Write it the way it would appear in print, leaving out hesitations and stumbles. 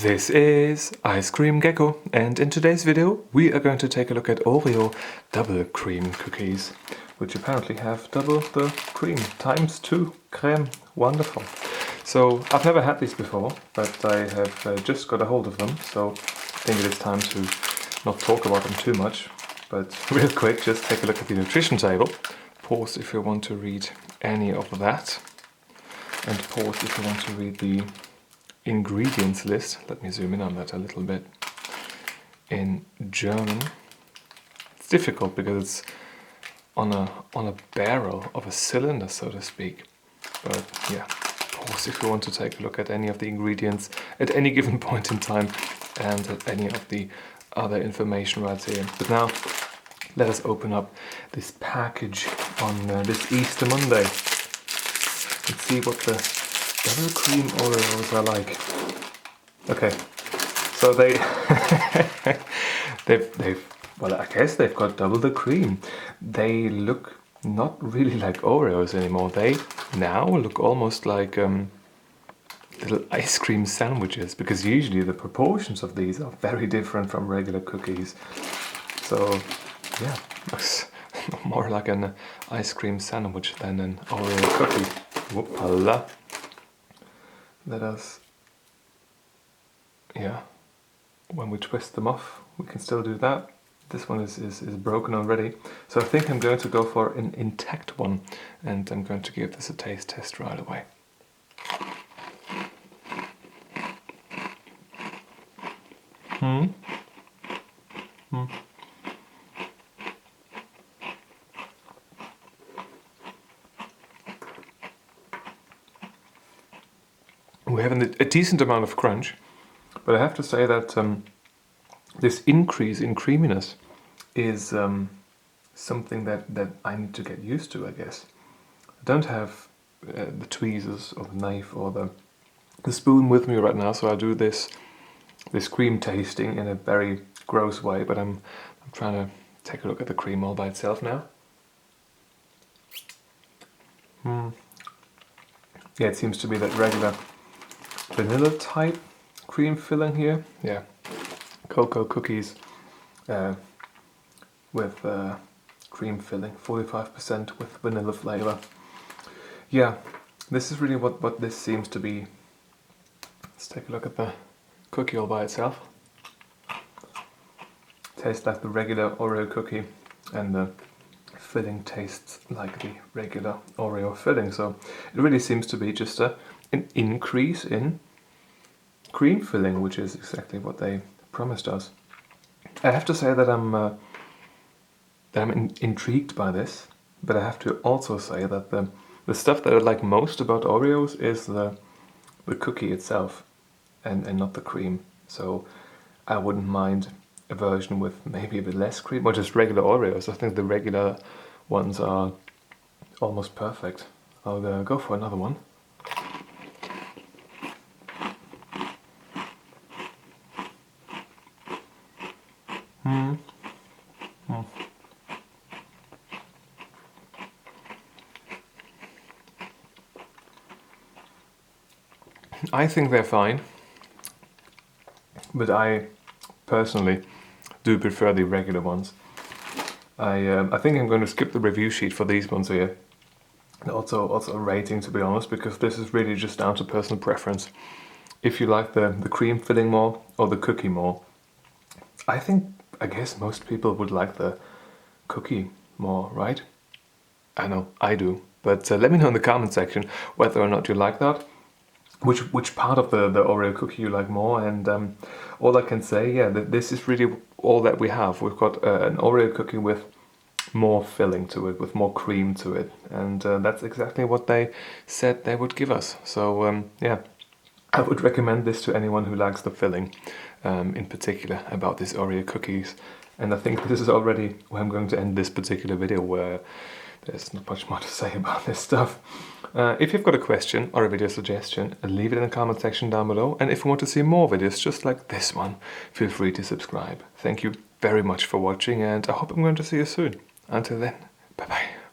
This is Ice Cream Gecko, and in today's video we are going to take a look at Oreo double cream cookies, which apparently have double the cream, ×2 creme. Wonderful. So I've never had these before, but I have just got a hold of them, so I think it is time to not talk about them too much, but real quick, just take a look at the nutrition table. Pause if you want to read any of that, and pause if you want to read the ingredients list. Let me zoom in on that a little bit. In German, it's difficult because it's on a barrel of a cylinder, so to speak. But yeah, pause if you want to take a look at any of the ingredients at any given point in time and at any of the other information right here. But now, let us open up this package on this Easter Monday and see what the double cream Oreos are like. Okay, so well, I guess they've got double the cream. They look not really like Oreos anymore. They now look almost like little ice cream sandwiches, because usually the proportions of these are very different from regular cookies. So yeah, looks more like an ice cream sandwich than an Oreo cookie. Whoopala. Let us, yeah, when we twist them off, we can still do that. This one is broken already. So I think I'm going to go for an intact one, and I'm going to give this a taste test right away. We have a decent amount of crunch, but I have to say that this increase in creaminess is something that I need to get used to, I guess. I don't have the tweezers or the knife or the spoon with me right now, so I do this cream tasting in a very gross way, but I'm trying to take a look at the cream all by itself now. Yeah, it seems to be that regular vanilla type cream filling here. Yeah, cocoa cookies with cream filling, 45% with vanilla flavor. Yeah, this is really what this seems to be. Let's take a look at the cookie all by itself. Tastes like the regular Oreo cookie, and the filling tastes like the regular Oreo filling. So it really seems to be just an increase in cream filling, which is exactly what they promised us. I have to say that I'm intrigued by this, but I have to also say that the stuff that I like most about Oreos is the cookie itself, and not the cream. So I wouldn't mind a version with maybe a bit less cream, or just regular Oreos. I think the regular ones are almost perfect. I'll go for another one. I think they're fine, but I personally do prefer the regular ones. I think I'm going to skip the review sheet for these ones here, and also a rating, to be honest, because this is really just down to personal preference. If you like the cream filling more or the cookie more, I guess most people would like the cookie more, right? I know, I do. But let me know in the comment section whether or not you like that. Which part of the Oreo cookie you like more, and all I can say, yeah, this is really all that we have. We've got an Oreo cookie with more filling to it, with more cream to it, and that's exactly what they said they would give us. So yeah, I would recommend this to anyone who likes the filling, in particular about these Oreo cookies. And I think this is already where I'm going to end this particular video, where there's not much more to say about this stuff. If you've got a question or a video suggestion, leave it in the comment section down below. And if you want to see more videos just like this one, feel free to subscribe. Thank you very much for watching, and I hope I'm going to see you soon. Until then, bye bye.